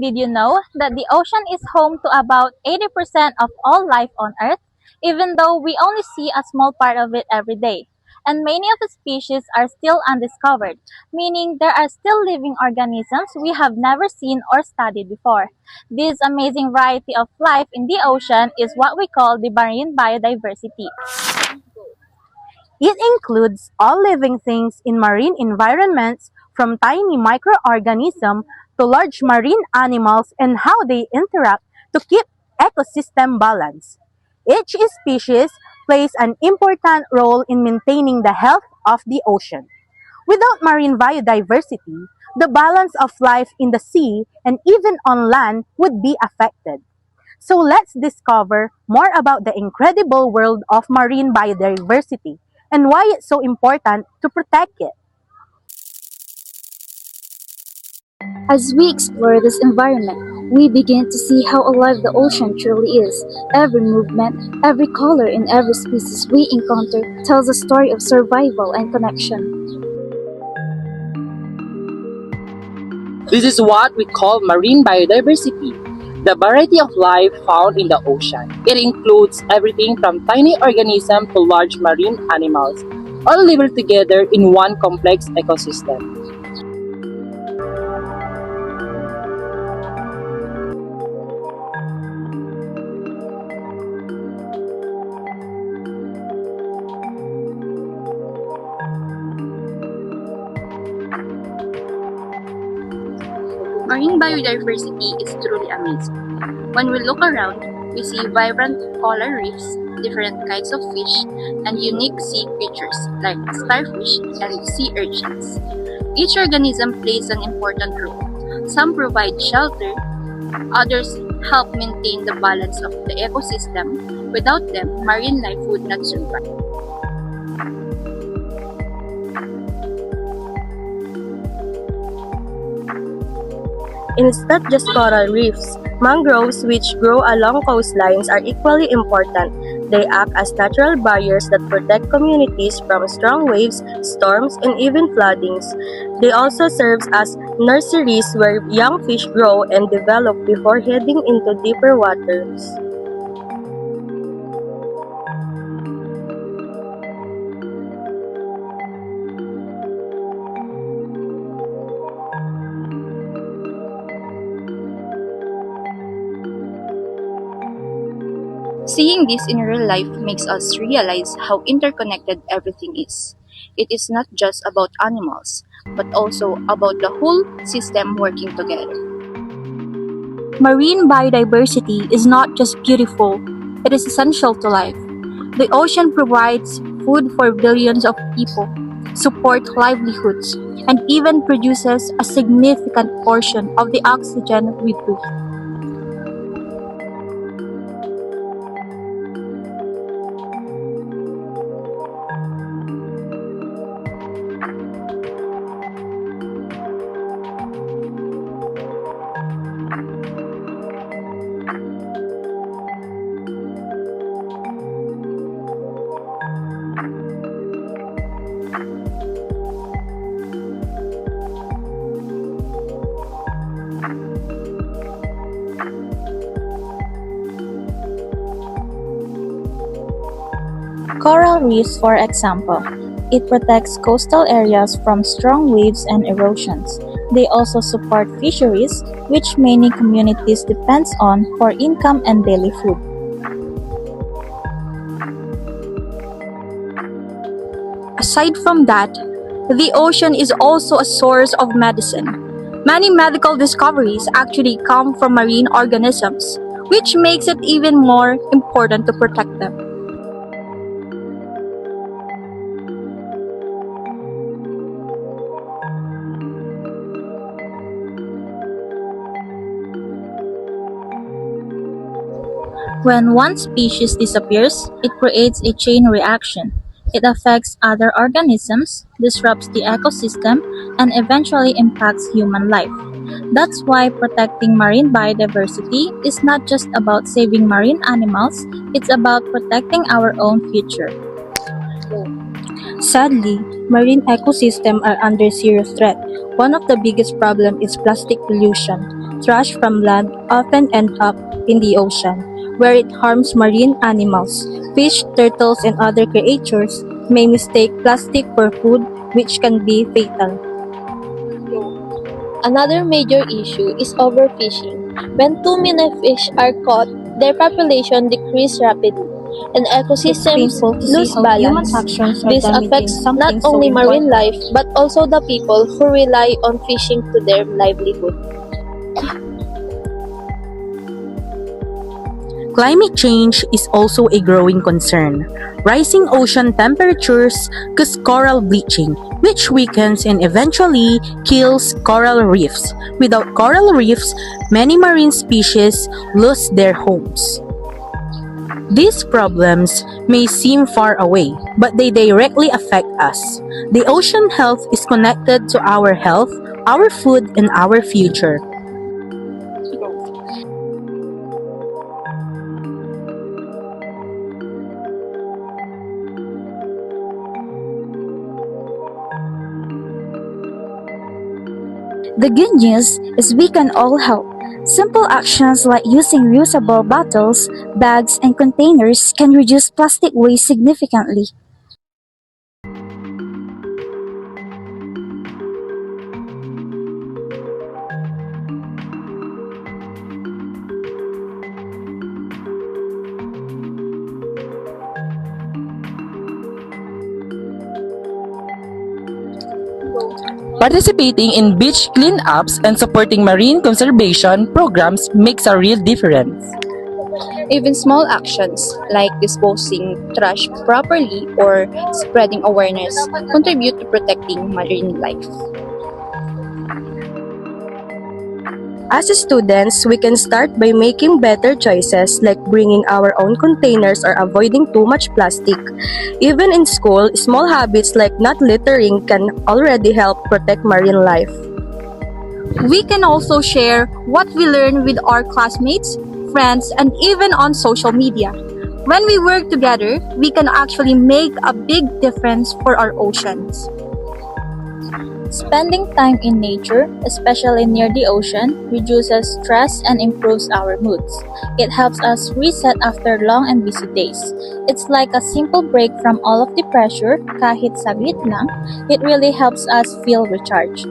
Did you know that the ocean is home to about 80% of all life on Earth, even though we only see a small part of it every day? And many of the species are still undiscovered, meaning there are still living organisms we have never seen or studied before. This amazing variety of life in the ocean is what we call the marine biodiversity. It includes all living things in marine environments, from tiny microorganisms to large marine animals, and how they interact to keep ecosystem balance. Each species plays an important role in maintaining the health of the ocean. Without marine biodiversity, the balance of life in the sea and even on land would be affected. So let's discover more about the incredible world of marine biodiversity and why it's so important to protect it. As we explore this environment, we begin to see how alive the ocean truly is. Every movement, every color, and every species we encounter tells a story of survival and connection. This is what we call marine biodiversity, the variety of life found in the ocean. It includes everything from tiny organisms to large marine animals, all living together in one complex ecosystem. Marine biodiversity is truly amazing. When we look around, we see vibrant coral reefs, different kinds of fish, and unique sea creatures like starfish and sea urchins. Each organism plays an important role. Some provide shelter, others help maintain the balance of the ecosystem. Without them, marine life would not survive. And it's not just coral reefs. Mangroves, which grow along coastlines, are equally important. They act as natural barriers that protect communities from strong waves, storms, and even floodings. They also serve as nurseries where young fish grow and develop before heading into deeper waters. Seeing this in real life makes us realize how interconnected everything is. It is not just about animals, but also about the whole system working together. Marine biodiversity is not just beautiful, it is essential to life. The ocean provides food for billions of people, supports livelihoods, and even produces a significant portion of the oxygen we breathe. Coral reefs, for example, it protects coastal areas from strong waves and erosions. They also support fisheries, which many communities depend on for income and daily food. Aside from that, the ocean is also a source of medicine. Many medical discoveries actually come from marine organisms, which makes it even more important to protect them. When one species disappears, it creates a chain reaction. It affects other organisms, disrupts the ecosystem, and eventually impacts human life. That's why protecting marine biodiversity is not just about saving marine animals, it's about protecting our own future. Sadly, marine ecosystems are under serious threat. One of the biggest problems is plastic pollution. trash from land often end up in the ocean, where it harms marine animals. Fish, turtles, and other creatures may mistake plastic for food, which can be fatal. Another major issue is overfishing. When too many fish are caught, their population decreases rapidly, and It's ecosystems painful to see lose how human balance. actions are This damaging affects not something so only marine important. life but also the people who rely on fishing to their livelihood. Climate change is also a growing concern. Rising ocean temperatures cause coral bleaching, which weakens and eventually kills coral reefs. Without coral reefs, many marine species lose their homes. These problems may seem far away, but they directly affect us. The ocean health is connected to our health, our food, and our future. The good news is we can all help. Simple actions like using reusable bottles, bags, and containers can reduce plastic waste significantly. Participating in beach cleanups and supporting marine conservation programs makes a real difference. Even small actions like disposing trash properly or spreading awareness contribute to protecting marine life. As students, we can start by making better choices like bringing our own containers or avoiding too much plastic. Even in school, small habits like not littering can already help protect marine life. We can also share what we learn with our classmates, friends, and even on social media. When we work together, we can actually make a big difference for our oceans. Spending time in nature, especially near the ocean, reduces stress and improves our moods. It helps us reset after long and busy days. It's like a simple break from all of the pressure, kahit saglit lang. It really helps us feel recharged.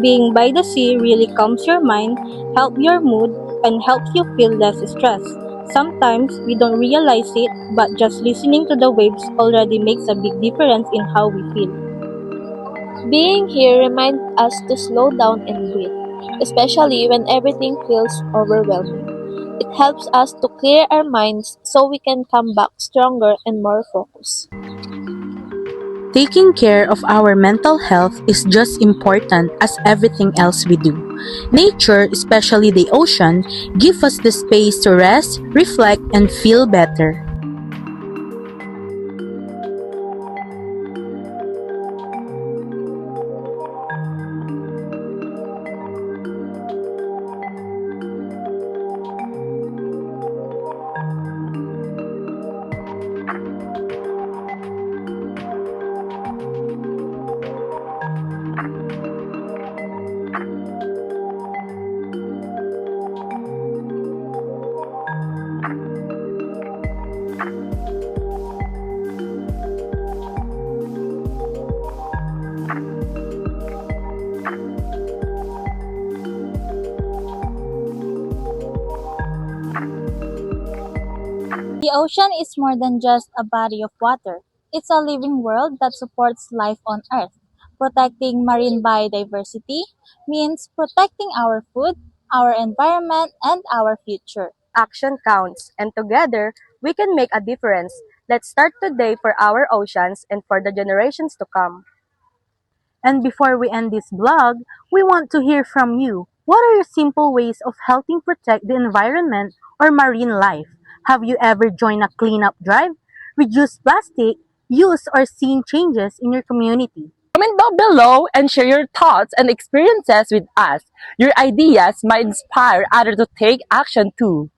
Being by the sea really calms your mind, helps your mood, and helps you feel less stressed. Sometimes we don't realize it, but just listening to the waves already makes a big difference in how we feel. Being here reminds us to slow down and breathe, especially when everything feels overwhelming. It helps us to clear our minds so we can come back stronger and more focused. Taking care of our mental health is just important as everything else we do. Nature, especially the ocean, gives us the space to rest, reflect, and feel better. The ocean is more than just a body of water. It's a living world that supports life on Earth. Protecting marine biodiversity means protecting our food, our environment, and our future. Action counts, and together, we can make a difference. Let's start today for our oceans and for the generations to come. And before we end this vlog, we want to hear from you. What are your simple ways of helping protect the environment or marine life? Have you ever joined a cleanup drive, reduced plastic, used or seen changes in your community? Comment down below and share your thoughts and experiences with us. Your ideas might inspire others to take action too.